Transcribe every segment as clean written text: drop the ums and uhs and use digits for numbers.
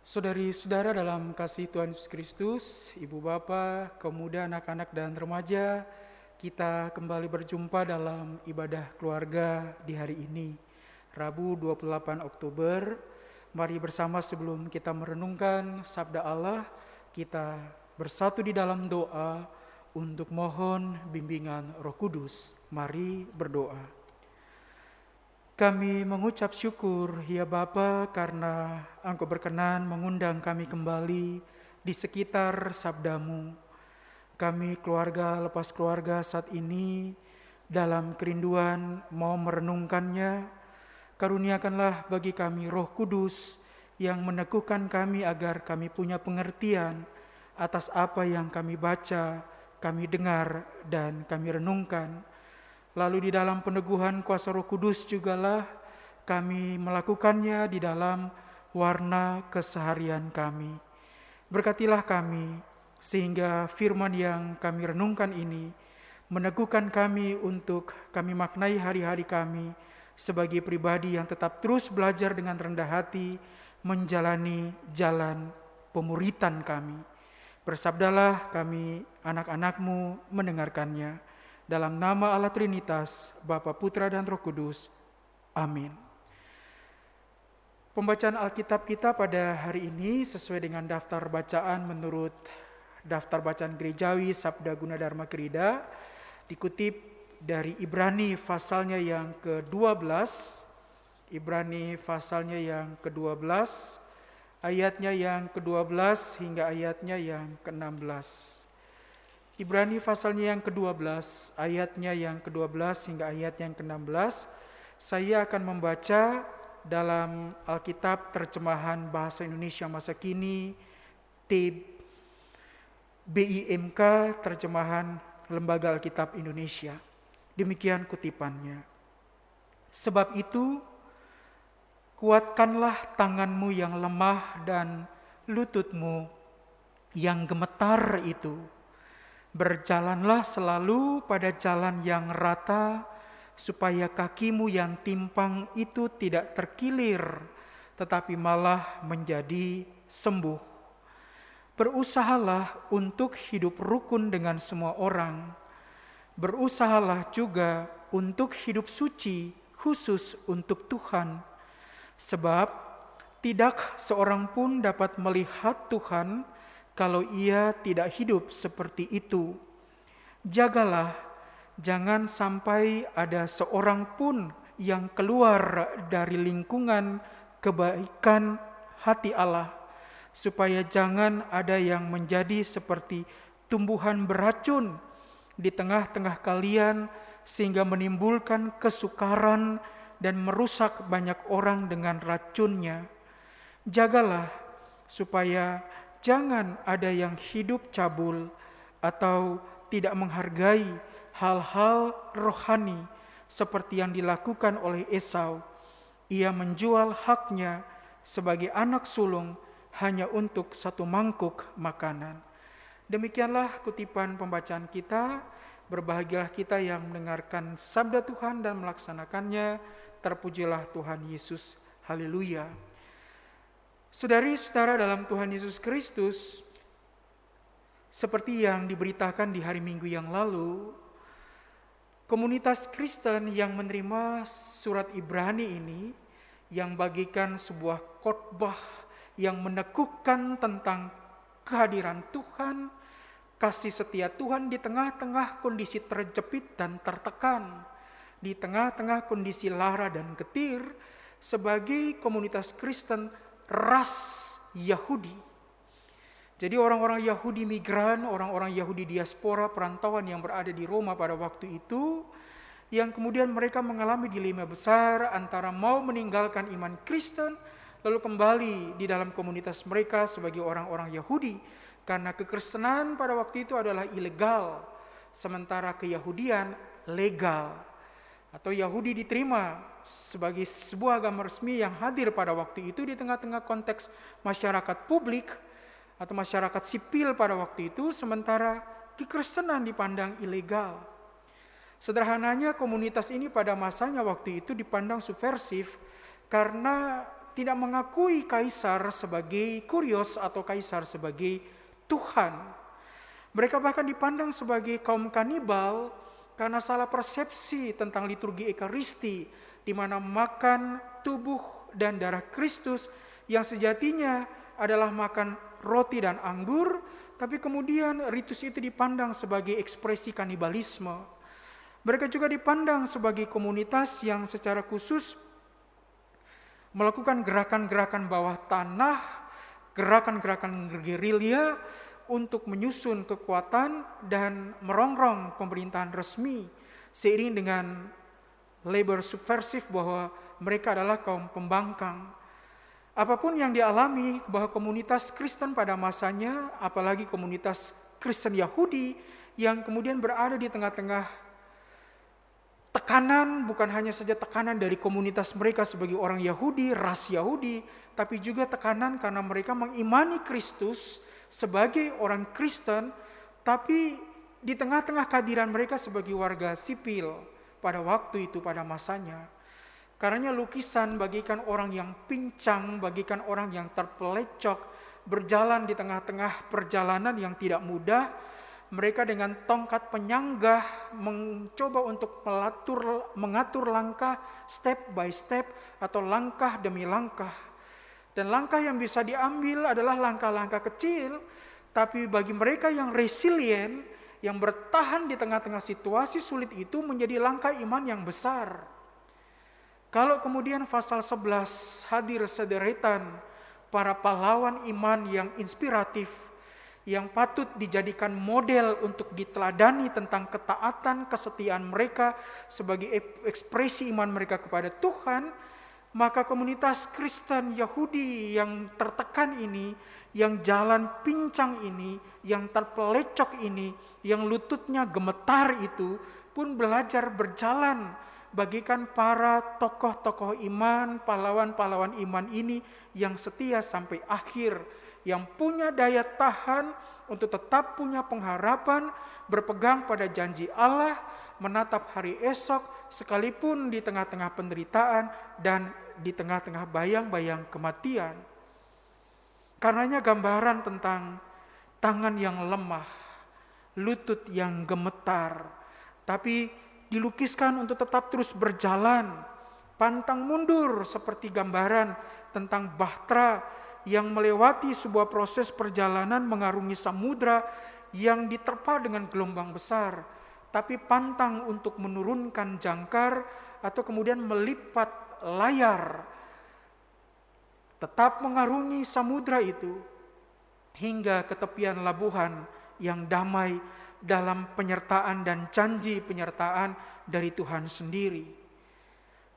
Saudari-saudara dalam kasih Tuhan Yesus Kristus, Ibu Bapa, kaum muda, anak-anak dan remaja, kita kembali berjumpa dalam ibadah keluarga di hari ini, Rabu 28 Oktober. Mari bersama sebelum kita merenungkan sabda Allah, kita bersatu di dalam doa untuk mohon bimbingan Roh Kudus. Mari berdoa. Kami mengucap syukur, ya Bapa, karena Engkau berkenan mengundang kami kembali di sekitar sabdamu. Kami keluarga lepas keluarga saat ini dalam kerinduan mau merenungkannya. Karuniakanlah bagi kami Roh Kudus yang meneguhkan kami agar kami punya pengertian atas apa yang kami baca, kami dengar, dan kami renungkan. Lalu di dalam peneguhan kuasa Roh Kudus jugalah kami melakukannya di dalam warna keseharian kami. Berkatilah kami sehingga firman yang kami renungkan ini meneguhkan kami untuk kami maknai hari-hari kami sebagai pribadi yang tetap terus belajar dengan rendah hati menjalani jalan pemuritan kami. Bersabdalah kami anak-anak-Mu mendengarkannya. Dalam nama Allah Trinitas, Bapa, Putra, dan Roh Kudus. Amin. Pembacaan Alkitab kita pada hari ini sesuai dengan daftar bacaan menurut daftar bacaan gerejawi Sabda Guna Dharma Krida, dikutip dari Ibrani pasalnya yang ke-12, Ibrani pasalnya yang ke-12, ayatnya yang ke-12 hingga ayatnya yang ke-16. Ibrani pasalnya yang ke-12, ayatnya yang ke-12 hingga ayat yang ke-16. Saya akan membaca dalam Alkitab terjemahan Bahasa Indonesia Masa Kini, BIMK, terjemahan Lembaga Alkitab Indonesia. Demikian kutipannya. Sebab itu, kuatkanlah tanganmu yang lemah dan lututmu yang gemetar itu. Berjalanlah selalu pada jalan yang rata, supaya kakimu yang timpang itu tidak terkilir, tetapi malah menjadi sembuh. Berusahalah untuk hidup rukun dengan semua orang. Berusahalah juga untuk hidup suci, khusus untuk Tuhan. Sebab tidak seorang pun dapat melihat Tuhan kalau ia tidak hidup seperti itu. Jagalah, jangan sampai ada seorang pun yang keluar dari lingkungan kebaikan hati Allah, supaya jangan ada yang menjadi seperti tumbuhan beracun di tengah-tengah kalian, sehingga menimbulkan kesukaran dan merusak banyak orang dengan racunnya. Jagalah supaya jangan ada yang hidup cabul atau tidak menghargai hal-hal rohani seperti yang dilakukan oleh Esau. Ia menjual haknya sebagai anak sulung hanya untuk satu mangkuk makanan. Demikianlah kutipan pembacaan kita. Berbahagialah kita yang mendengarkan sabda Tuhan dan melaksanakannya. Terpujilah Tuhan Yesus. Haleluya. Saudari-saudara dalam Tuhan Yesus Kristus, seperti yang diberitakan di hari Minggu yang lalu, komunitas Kristen yang menerima surat Ibrani ini, yang bagikan sebuah khotbah yang meneguhkan tentang kehadiran Tuhan, kasih setia Tuhan di tengah-tengah kondisi terjepit dan tertekan, di tengah-tengah kondisi lara dan getir, sebagai komunitas Kristen ras Yahudi. Jadi orang-orang Yahudi migran, orang-orang Yahudi diaspora perantauan yang berada di Roma pada waktu itu, yang kemudian mereka mengalami dilema besar antara mau meninggalkan iman Kristen lalu kembali di dalam komunitas mereka sebagai orang-orang Yahudi, karena kekristenan pada waktu itu adalah ilegal, sementara keyahudian legal. Atau Yahudi diterima sebagai sebuah agama resmi yang hadir pada waktu itu di tengah-tengah konteks masyarakat publik atau masyarakat sipil pada waktu itu, sementara kekristenan dipandang ilegal. Sederhananya komunitas ini pada masanya waktu itu dipandang subversif karena tidak mengakui kaisar sebagai kurios atau kaisar sebagai Tuhan. Mereka bahkan dipandang sebagai kaum kanibal karena salah persepsi tentang liturgi Ekaristi, di mana makan tubuh dan darah Kristus yang sejatinya adalah makan roti dan anggur, tapi kemudian ritus itu dipandang sebagai ekspresi kanibalisme. Mereka juga dipandang sebagai komunitas yang secara khusus melakukan gerakan-gerakan bawah tanah, gerakan-gerakan gerilya untuk menyusun kekuatan dan merongrong pemerintahan resmi, seiring dengan labor subversif bahwa mereka adalah kaum pembangkang. Apapun yang dialami bahwa komunitas Kristen pada masanya, apalagi komunitas Kristen Yahudi yang kemudian berada di tengah-tengah tekanan, bukan hanya saja tekanan dari komunitas mereka sebagai orang Yahudi, ras Yahudi, tapi juga tekanan karena mereka mengimani Kristus sebagai orang Kristen, tapi di tengah-tengah kehadiran mereka sebagai warga sipil pada waktu itu, pada masanya. Karenanya lukisan bagikan orang yang pincang, bagikan orang yang terpelecok, berjalan di tengah-tengah perjalanan yang tidak mudah. Mereka dengan tongkat penyanggah mencoba untuk mengatur langkah step by step atau langkah demi langkah. Dan langkah yang bisa diambil adalah langkah-langkah kecil, tapi bagi mereka yang resilient, yang bertahan di tengah-tengah situasi sulit itu menjadi langkah iman yang besar. Kalau kemudian pasal 11 hadir sederetan para pahlawan iman yang inspiratif, yang patut dijadikan model untuk diteladani tentang ketaatan, kesetiaan mereka sebagai ekspresi iman mereka kepada Tuhan, maka komunitas Kristen Yahudi yang tertekan ini, yang jalan pincang ini, yang terpelecok ini, yang lututnya gemetar itu pun belajar berjalan bagikan para tokoh-tokoh iman, pahlawan-pahlawan iman ini yang setia sampai akhir, yang punya daya tahan untuk tetap punya pengharapan, berpegang pada janji Allah, menatap hari esok sekalipun di tengah-tengah penderitaan dan di tengah-tengah bayang-bayang kematian. Karenanya gambaran tentang tangan yang lemah, lutut yang gemetar, tapi dilukiskan untuk tetap terus berjalan, pantang mundur seperti gambaran tentang Bahtera yang melewati sebuah proses perjalanan mengarungi samudra yang diterpa dengan gelombang besar, tapi pantang untuk menurunkan jangkar atau kemudian melipat layar, tetap mengarungi samudra itu hingga ke tepian labuhan yang damai dalam penyertaan dan janji penyertaan dari Tuhan sendiri.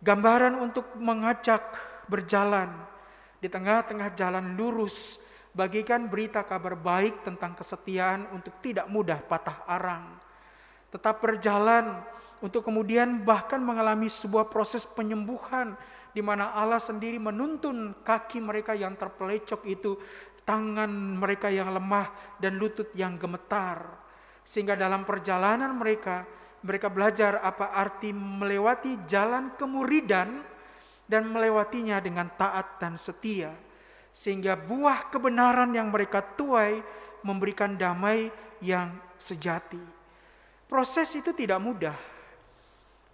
Gambaran untuk mengajak berjalan di tengah-tengah jalan lurus, bagikan berita kabar baik tentang kesetiaan untuk tidak mudah patah arang. Tetap berjalan untuk kemudian bahkan mengalami sebuah proses penyembuhan di mana Allah sendiri menuntun kaki mereka yang terpelecok itu, tangan mereka yang lemah dan lutut yang gemetar. Sehingga dalam perjalanan mereka belajar apa arti melewati jalan kemuridan dan melewatinya dengan taat dan setia. Sehingga buah kebenaran yang mereka tuai memberikan damai yang sejati. Proses itu tidak mudah.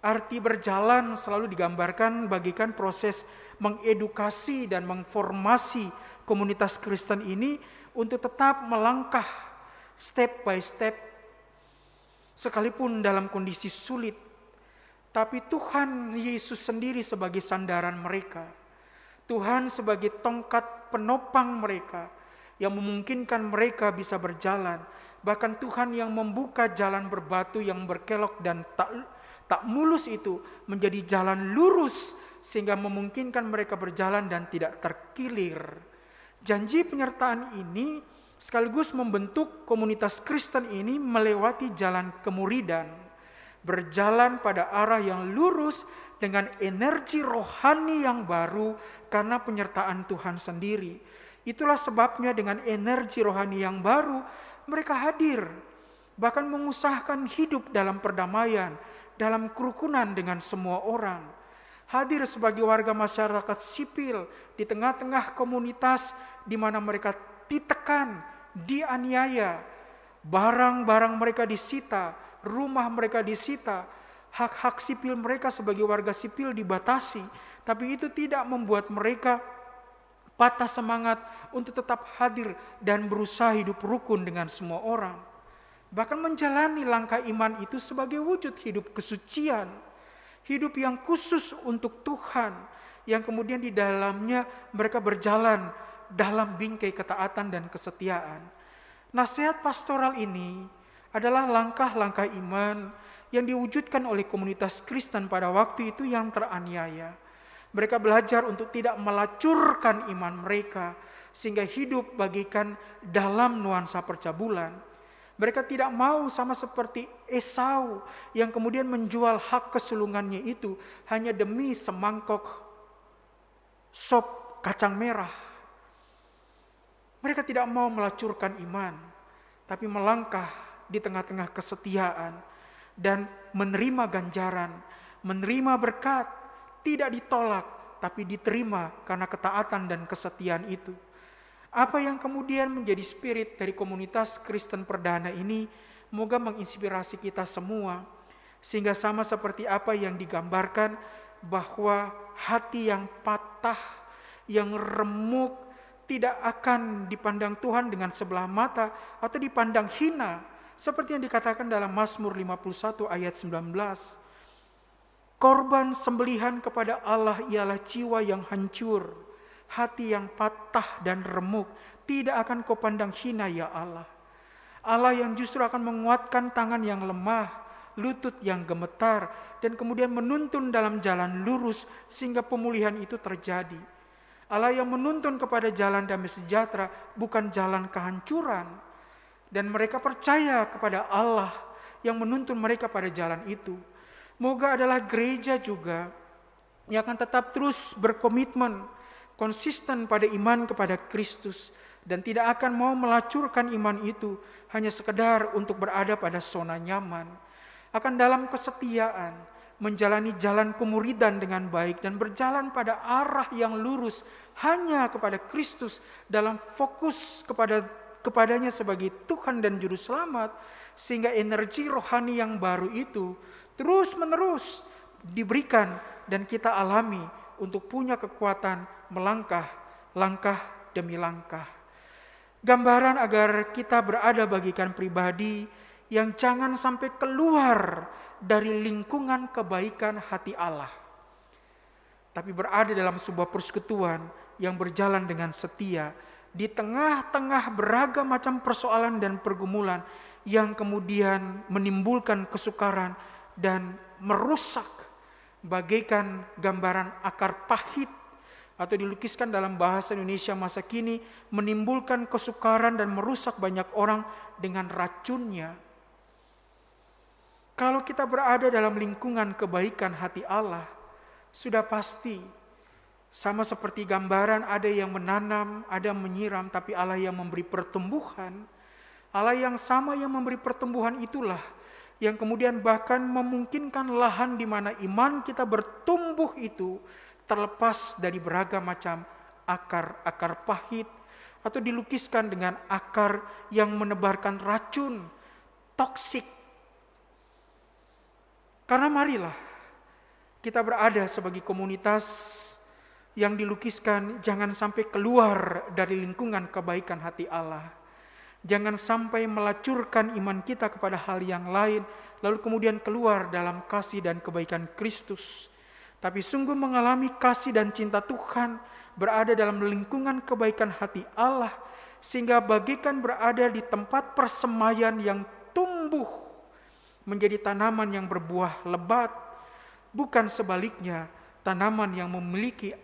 Arti berjalan selalu digambarkan bagikan proses mengedukasi dan mengformasi komunitas Kristen ini untuk tetap melangkah step by step sekalipun dalam kondisi sulit. Tapi Tuhan Yesus sendiri sebagai sandaran mereka. Tuhan sebagai tongkat penopang mereka yang memungkinkan mereka bisa berjalan. Bahkan Tuhan yang membuka jalan berbatu yang berkelok dan tak mulus itu menjadi jalan lurus sehingga memungkinkan mereka berjalan dan tidak terkilir. Janji penyertaan ini sekaligus membentuk komunitas Kristen ini melewati jalan kemuridan. Berjalan pada arah yang lurus dengan energi rohani yang baru karena penyertaan Tuhan sendiri. Itulah sebabnya dengan energi rohani yang baru mereka hadir, bahkan mengusahakan hidup dalam perdamaian, dalam kerukunan dengan semua orang. hadir sebagai warga masyarakat sipil di tengah-tengah komunitas di mana mereka ditekan, dianiaya, barang-barang mereka disita, rumah mereka disita, hak-hak sipil mereka sebagai warga sipil dibatasi, tapi itu tidak membuat mereka patah semangat untuk tetap hadir dan berusaha hidup rukun dengan semua orang. Bahkan menjalani langkah iman itu sebagai wujud hidup kesucian, hidup yang khusus untuk Tuhan, yang kemudian di dalamnya mereka berjalan dalam bingkai ketaatan dan kesetiaan. Nasihat pastoral ini adalah langkah-langkah iman yang diwujudkan oleh komunitas Kristen pada waktu itu yang teraniaya. Mereka belajar untuk tidak melacurkan iman mereka sehingga hidup bagikan dalam nuansa percabulan. Mereka tidak mau sama seperti Esau yang kemudian menjual hak kesulungannya itu hanya demi semangkok sop kacang merah. Mereka tidak mau melacurkan iman, tapi melangkah di tengah-tengah kesetiaan dan menerima ganjaran, menerima berkat, tidak ditolak, tapi diterima karena ketaatan dan kesetiaan itu. Apa yang kemudian menjadi spirit dari komunitas Kristen perdana ini, moga menginspirasi kita semua, sehingga sama seperti apa yang digambarkan, bahwa hati yang patah, yang remuk, tidak akan dipandang Tuhan dengan sebelah mata, atau dipandang hina, seperti yang dikatakan dalam Mazmur 51 ayat 19. Korban sembelihan kepada Allah ialah jiwa yang hancur, hati yang patah dan remuk, tidak akan kau pandang hina ya Allah. Allah yang justru akan menguatkan tangan yang lemah, lutut yang gemetar, dan kemudian menuntun dalam jalan lurus sehingga pemulihan itu terjadi. Allah yang menuntun kepada jalan damai sejahtera, bukan jalan kehancuran. Dan mereka percaya kepada Allah yang menuntun mereka pada jalan itu. Moga adalah gereja juga yang akan tetap terus berkomitmen, konsisten pada iman kepada Kristus, dan tidak akan mau melacurkan iman itu hanya sekedar untuk berada pada zona nyaman. Akan dalam kesetiaan menjalani jalan kemuridan dengan baik dan berjalan pada arah yang lurus hanya kepada Kristus, dalam fokus kepadanya sebagai Tuhan dan Juru Selamat, sehingga energi rohani yang baru itu terus menerus diberikan dan kita alami untuk punya kekuatan melangkah, langkah demi langkah. Gambaran agar kita berada bagikan pribadi yang jangan sampai keluar dari lingkungan kebaikan hati Allah, tapi berada dalam sebuah persekutuan yang berjalan dengan setia di tengah-tengah beragam macam persoalan dan pergumulan yang kemudian menimbulkan kesukaran dan merusak, bagaikan gambaran akar pahit, atau dilukiskan dalam bahasa Indonesia masa kini, menimbulkan kesukaran dan merusak banyak orang dengan racunnya. Kalau kita berada dalam lingkungan kebaikan hati Allah, sudah pasti sama seperti gambaran, ada yang menanam, ada yang menyiram, tapi Allah yang memberi pertumbuhan. Allah yang sama yang memberi pertumbuhan itulah yang kemudian bahkan memungkinkan lahan di mana iman kita bertumbuh itu terlepas dari beragam macam akar-akar pahit, atau dilukiskan dengan akar yang menebarkan racun, toksik. Karena marilah kita berada sebagai komunitas yang dilukiskan jangan sampai keluar dari lingkungan kebaikan hati Allah. Jangan sampai melacurkan iman kita kepada hal yang lain, lalu kemudian keluar dalam kasih dan kebaikan Kristus. Tapi sungguh mengalami kasih dan cinta Tuhan, berada dalam lingkungan kebaikan hati Allah, sehingga bagaikan berada di tempat persemaian yang tumbuh menjadi tanaman yang berbuah lebat, bukan sebaliknya tanaman yang memiliki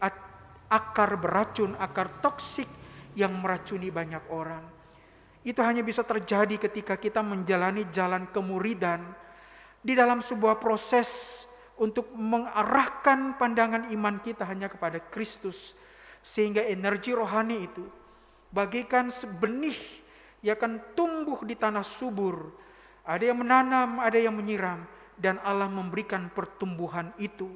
akar beracun, akar toksik yang meracuni banyak orang. Itu hanya bisa terjadi ketika kita menjalani jalan kemuridan di dalam sebuah proses untuk mengarahkan pandangan iman kita hanya kepada Kristus, sehingga energi rohani itu bagaikan benih yang akan tumbuh di tanah subur. Ada yang menanam, ada yang menyiram, dan Allah memberikan pertumbuhan itu.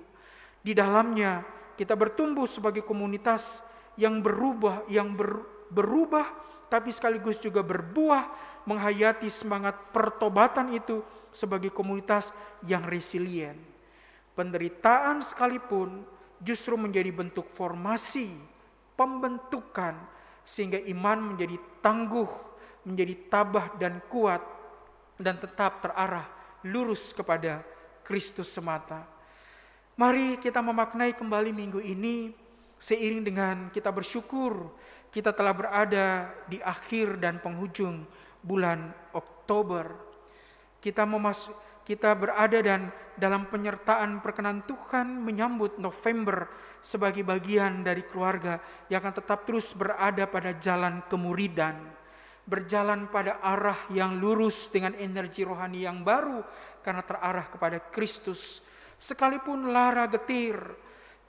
Di dalamnya kita bertumbuh sebagai komunitas yang berubah, tapi sekaligus juga berbuah, menghayati semangat pertobatan itu sebagai komunitas yang resilient. Penderitaan sekalipun justru menjadi bentuk formasi, pembentukan, sehingga iman menjadi tangguh, menjadi tabah dan kuat, dan tetap terarah lurus kepada Kristus semata. Mari kita memaknai kembali minggu ini seiring dengan kita bersyukur kita telah berada di akhir dan penghujung bulan Oktober. Kita berada dan dalam penyertaan perkenan Tuhan menyambut November sebagai bagian dari keluarga yang akan tetap terus berada pada jalan kemuridan, berjalan pada arah yang lurus dengan energi rohani yang baru karena terarah kepada Kristus. Sekalipun lara getir,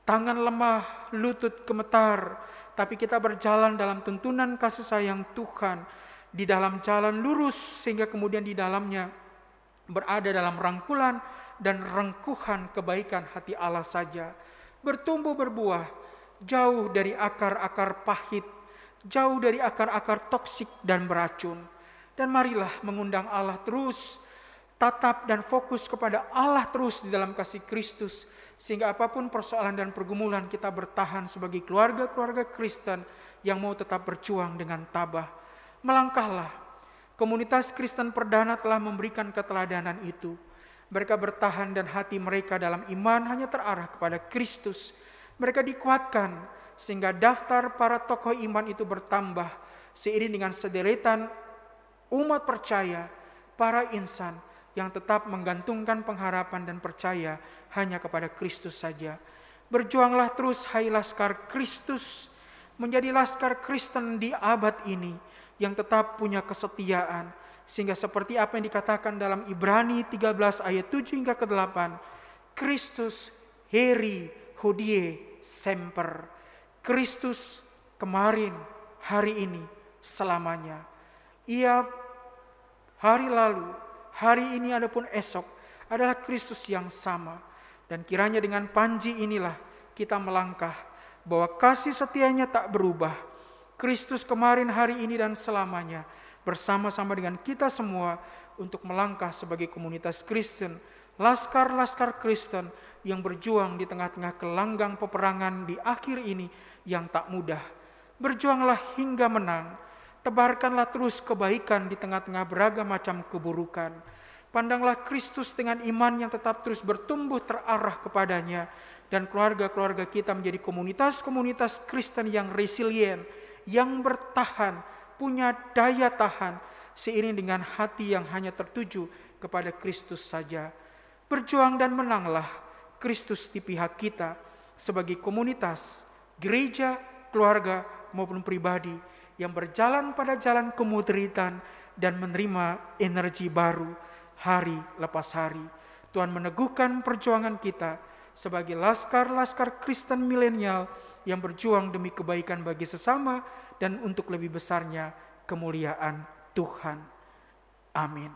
tangan lemah, lutut gemetar, tapi kita berjalan dalam tuntunan kasih sayang Tuhan, di dalam jalan lurus, sehingga kemudian di dalamnya berada dalam rangkulan dan rengkuhan kebaikan hati Allah saja. Bertumbuh berbuah, jauh dari akar-akar pahit, jauh dari akar-akar toksik dan beracun. Dan marilah mengundang Allah terus, tatap dan fokus kepada Allah terus di dalam kasih Kristus, sehingga apapun persoalan dan pergumulan kita bertahan sebagai keluarga-keluarga Kristen yang mau tetap berjuang dengan tabah. Melangkahlah, komunitas Kristen perdana telah memberikan keteladanan itu. Mereka bertahan dan hati mereka dalam iman hanya terarah kepada Kristus. Mereka dikuatkan sehingga daftar para tokoh iman itu bertambah seiring dengan sederetan umat percaya, para insan yang tetap menggantungkan pengharapan dan percaya hanya kepada Kristus saja. Berjuanglah terus, hai laskar Kristus, menjadi laskar Kristen di abad ini yang tetap punya kesetiaan, sehingga seperti apa yang dikatakan dalam Ibrani 13 ayat 7 hingga ke-8, Kristus heri hodie semper, Kristus kemarin, hari ini, selamanya. Ia hari lalu, hari ini adapun esok adalah Kristus yang sama. Dan kiranya dengan panji inilah kita melangkah bahwa kasih setianya tak berubah. Kristus kemarin, hari ini, dan selamanya bersama-sama dengan kita semua untuk melangkah sebagai komunitas Kristen, laskar-laskar Kristen yang berjuang di tengah-tengah gelanggang peperangan di akhir ini yang tak mudah. Berjuanglah hingga menang. Tebarkanlah terus kebaikan di tengah-tengah beragam macam keburukan. Pandanglah Kristus dengan iman yang tetap terus bertumbuh terarah kepadanya. Dan keluarga-keluarga kita menjadi komunitas-komunitas Kristen yang resilient, yang bertahan, punya daya tahan, seiring dengan hati yang hanya tertuju kepada Kristus saja. Berjuang dan menanglah Kristus di pihak kita sebagai komunitas, gereja, keluarga maupun pribadi yang berjalan pada jalan kemudritan dan menerima energi baru hari lepas hari. Tuhan meneguhkan perjuangan kita sebagai laskar-laskar Kristen milenial yang berjuang demi kebaikan bagi sesama dan untuk lebih besarnya kemuliaan Tuhan. Amin.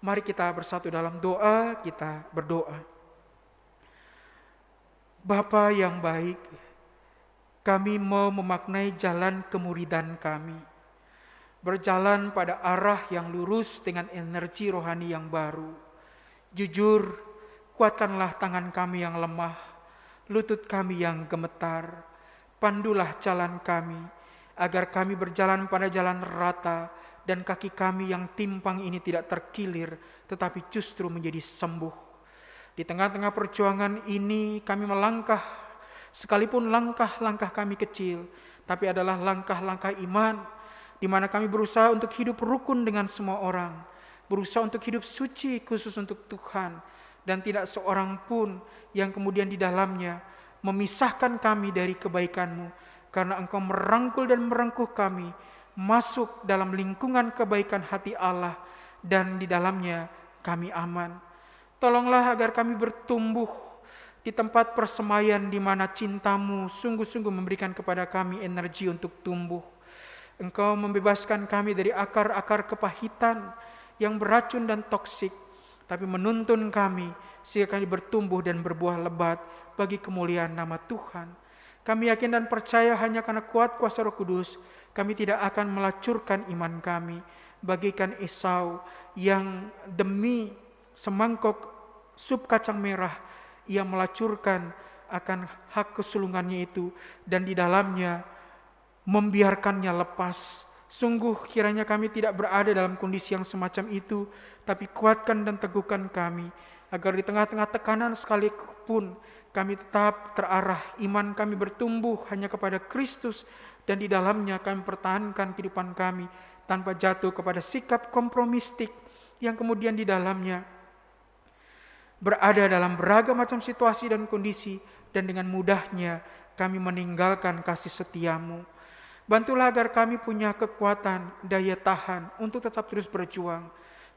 Mari kita bersatu dalam doa, kita berdoa. Bapa yang baik, kami mau memaknai jalan kemuridan kami. Berjalan pada arah yang lurus dengan energi rohani yang baru. Jujur, kuatkanlah tangan kami yang lemah, lutut kami yang gemetar. Pandulah jalan kami, agar kami berjalan pada jalan rata, dan kaki kami yang timpang ini tidak terkilir, tetapi justru menjadi sembuh. Di tengah-tengah perjuangan ini kami melangkah, sekalipun langkah-langkah kami kecil, tapi adalah langkah-langkah iman, di mana kami berusaha untuk hidup rukun dengan semua orang, berusaha untuk hidup suci khusus untuk Tuhan, dan tidak seorang pun yang kemudian di dalamnya memisahkan kami dari kebaikan-Mu, karena Engkau merangkul dan merengkuh kami masuk dalam lingkungan kebaikan hati Allah, dan di dalamnya kami aman. Tolonglah agar kami bertumbuh di tempat persemaian di mana cinta-Mu sungguh-sungguh memberikan kepada kami energi untuk tumbuh. Engkau membebaskan kami dari akar-akar kepahitan yang beracun dan toksik, tapi menuntun kami sehingga kami bertumbuh dan berbuah lebat bagi kemuliaan nama Tuhan. Kami yakin dan percaya hanya karena kuat kuasa Roh Kudus, kami tidak akan melacurkan iman kami, bagaikan Esau yang demi semangkok sup kacang merah, ia melacurkan akan hak kesulungannya itu, dan di dalamnya membiarkannya lepas. Sungguh kiranya kami tidak berada dalam kondisi yang semacam itu, tapi kuatkan dan teguhkan kami, agar di tengah-tengah tekanan sekalipun kami tetap terarah, iman kami bertumbuh hanya kepada Kristus, dan di dalamnya kami pertahankan kehidupan kami tanpa jatuh kepada sikap kompromistik yang kemudian di dalamnya berada dalam beragam macam situasi dan kondisi, dan dengan mudahnya kami meninggalkan kasih setiamu. Bantulah agar kami punya kekuatan, daya tahan untuk tetap terus berjuang.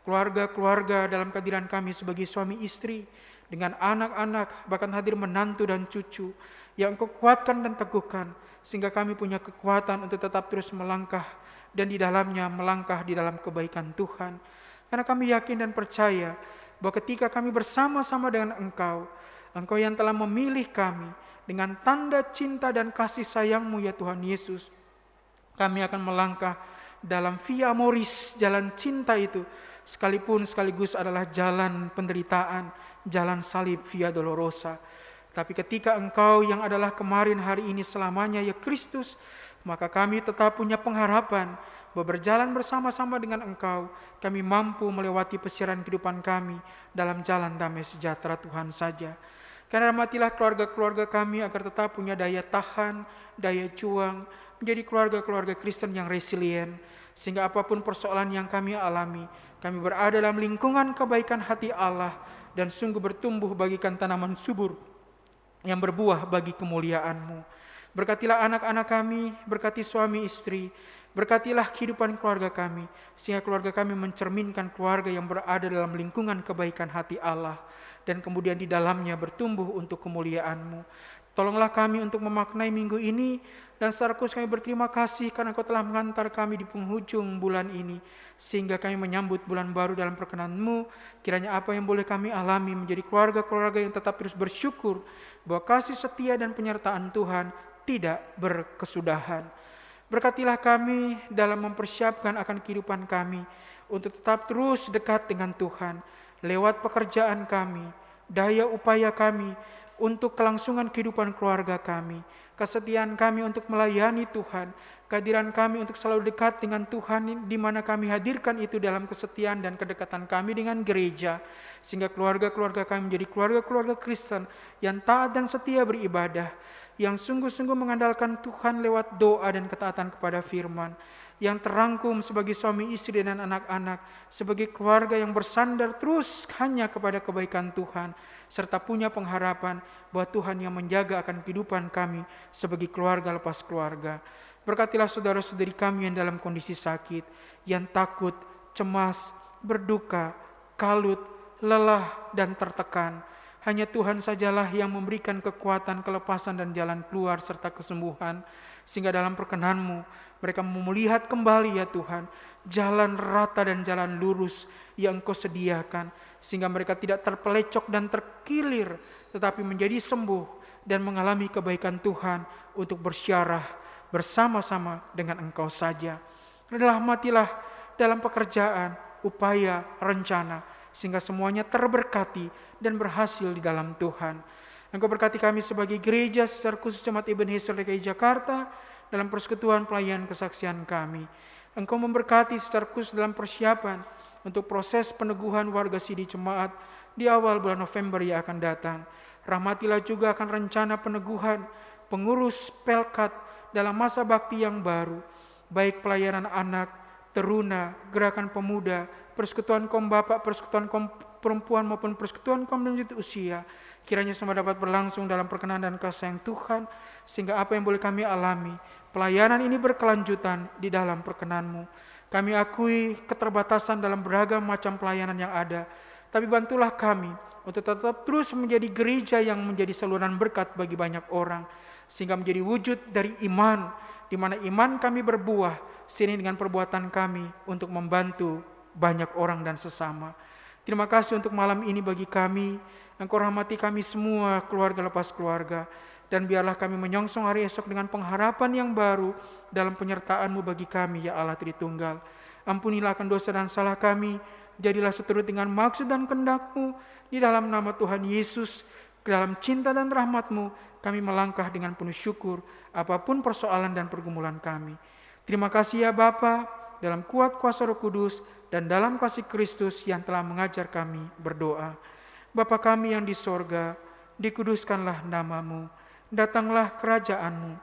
Keluarga-keluarga dalam kehadiran kami sebagai suami istri, dengan anak-anak, bahkan hadir menantu dan cucu, yang Engkau kuatkan dan teguhkan, sehingga kami punya kekuatan untuk tetap terus melangkah, dan di dalamnya melangkah di dalam kebaikan Tuhan. Karena kami yakin dan percaya bahwa ketika kami bersama-sama dengan Engkau, Engkau yang telah memilih kami dengan tanda cinta dan kasih sayang-Mu ya Tuhan Yesus, kami akan melangkah dalam via amoris, jalan cinta itu, sekalipun sekaligus adalah jalan penderitaan, jalan salib via dolorosa. Tapi ketika Engkau yang adalah kemarin, hari ini, selamanya ya Kristus, maka kami tetap punya pengharapan bahwa berjalan bersama-sama dengan Engkau, kami mampu melewati pesiaran kehidupan kami dalam jalan damai sejahtera Tuhan saja. Karena rahmatilah keluarga-keluarga kami agar tetap punya daya tahan, daya juang, menjadi keluarga-keluarga Kristen yang resilient, sehingga apapun persoalan yang kami alami, kami berada dalam lingkungan kebaikan hati Allah, dan sungguh bertumbuh bagikan tanaman subur yang berbuah bagi kemuliaan-Mu. Berkatilah anak-anak kami, berkati suami istri, berkatilah kehidupan keluarga kami, sehingga keluarga kami mencerminkan keluarga yang berada dalam lingkungan kebaikan hati Allah, dan kemudian di dalamnya bertumbuh untuk kemuliaan-Mu. Tolonglah kami untuk memaknai minggu ini, dan secara khusus kami berterima kasih karena Engkau telah mengantar kami di penghujung bulan ini, sehingga kami menyambut bulan baru dalam perkenan-Mu. Kiranya apa yang boleh kami alami menjadi keluarga-keluarga yang tetap terus bersyukur bahwa kasih setia dan penyertaan Tuhan tidak berkesudahan. Berkatilah kami dalam mempersiapkan akan kehidupan kami untuk tetap terus dekat dengan Tuhan, lewat pekerjaan kami, daya upaya kami, untuk kelangsungan kehidupan keluarga kami, kesetiaan kami untuk melayani Tuhan, kehadiran kami untuk selalu dekat dengan Tuhan, di mana kami hadirkan itu dalam kesetiaan dan kedekatan kami dengan gereja, sehingga keluarga-keluarga kami menjadi keluarga-keluarga Kristen yang taat dan setia beribadah, yang sungguh-sungguh mengandalkan Tuhan lewat doa dan ketaatan kepada firman, yang terangkum sebagai suami istri dan anak-anak, sebagai keluarga yang bersandar terus hanya kepada kebaikan Tuhan, serta punya pengharapan bahwa Tuhan yang menjaga akan kehidupan kami sebagai keluarga lepas keluarga. Berkatilah saudara-saudari kami yang dalam kondisi sakit, yang takut, cemas, berduka, kalut, lelah, dan tertekan. Hanya Tuhan sajalah yang memberikan kekuatan, kelepasan, dan jalan keluar serta kesembuhan, sehingga dalam perkenan-Mu mereka melihat kembali ya Tuhan, jalan rata dan jalan lurus yang Engkau sediakan, sehingga mereka tidak terpelecok dan terkilir, tetapi menjadi sembuh dan mengalami kebaikan Tuhan untuk bersyarah bersama-sama dengan Engkau saja. Rahmatilah dalam pekerjaan, upaya, rencana, sehingga semuanya terberkati dan berhasil di dalam Tuhan. Engkau berkati kami sebagai gereja, secara khusus Jemaat Ebenezer DKI Jakarta, dalam persekutuan pelayanan kesaksian kami. Engkau memberkati secara khusus dalam persiapan untuk proses peneguhan warga sidi jemaat di awal bulan November yang akan datang. Rahmatilah juga akan rencana peneguhan pengurus Pelkat dalam masa bakti yang baru, baik pelayanan anak, teruna, gerakan pemuda, persekutuan kaum bapak, persekutuan kaum perempuan maupun persekutuan kaum lanjut usia. Kiranya semua dapat berlangsung dalam perkenan dan kasih sayang Tuhan, sehingga apa yang boleh kami alami, pelayanan ini berkelanjutan di dalam perkenan-Mu. Kami akui keterbatasan dalam beragam macam pelayanan yang ada, tapi bantulah kami untuk tetap terus menjadi gereja yang menjadi saluran berkat bagi banyak orang, sehingga menjadi wujud dari iman, di mana iman kami berbuah seiring dengan perbuatan kami untuk membantu banyak orang dan sesama. Terima kasih untuk malam ini bagi kami. Engkau rahmati kami semua, keluarga lepas keluarga. Dan biarlah kami menyongsong hari esok dengan pengharapan yang baru dalam penyertaan-Mu bagi kami, ya Allah Tritunggal. Ampunilah akan dosa dan salah kami, jadilah seturut dengan maksud dan kehendak-Mu. Di dalam nama Tuhan Yesus, ke dalam cinta dan rahmat-Mu, kami melangkah dengan penuh syukur, apapun persoalan dan pergumulan kami. Terima kasih ya Bapa, dalam kuat kuasa Roh Kudus, dan dalam kasih Kristus yang telah mengajar kami berdoa. Bapa kami yang di sorga, dikuduskanlah nama-Mu, datanglah kerajaan-Mu,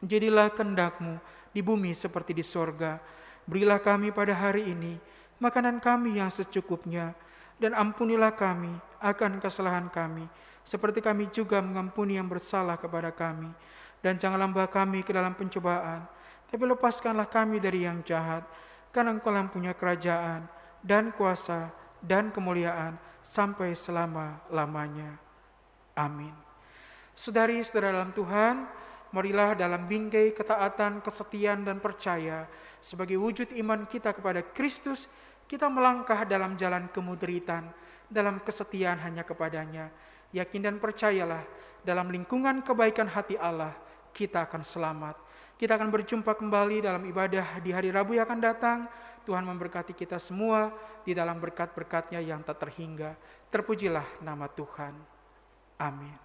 jadilah kehendak-Mu di bumi seperti di sorga. Berilah kami pada hari ini makanan kami yang secukupnya, dan ampunilah kami akan kesalahan kami, seperti kami juga mengampuni yang bersalah kepada kami. Dan janganlah membawa kami ke dalam pencobaan, tapi lepaskanlah kami dari yang jahat, karena Engkau yang punya kerajaan, dan kuasa, dan kemuliaan, sampai selama-lamanya. Amin. Saudari-saudara dalam Tuhan, marilah dalam bingkai ketaatan, kesetiaan, dan percaya, sebagai wujud iman kita kepada Kristus, kita melangkah dalam jalan kemudritan, dalam kesetiaan hanya kepadanya. Yakin dan percayalah, dalam lingkungan kebaikan hati Allah, kita akan selamat. Kita akan berjumpa kembali dalam ibadah di hari Rabu yang akan datang. Tuhan memberkati kita semua di dalam berkat-berkat-Nya yang tak terhingga. Terpujilah nama Tuhan. Amin.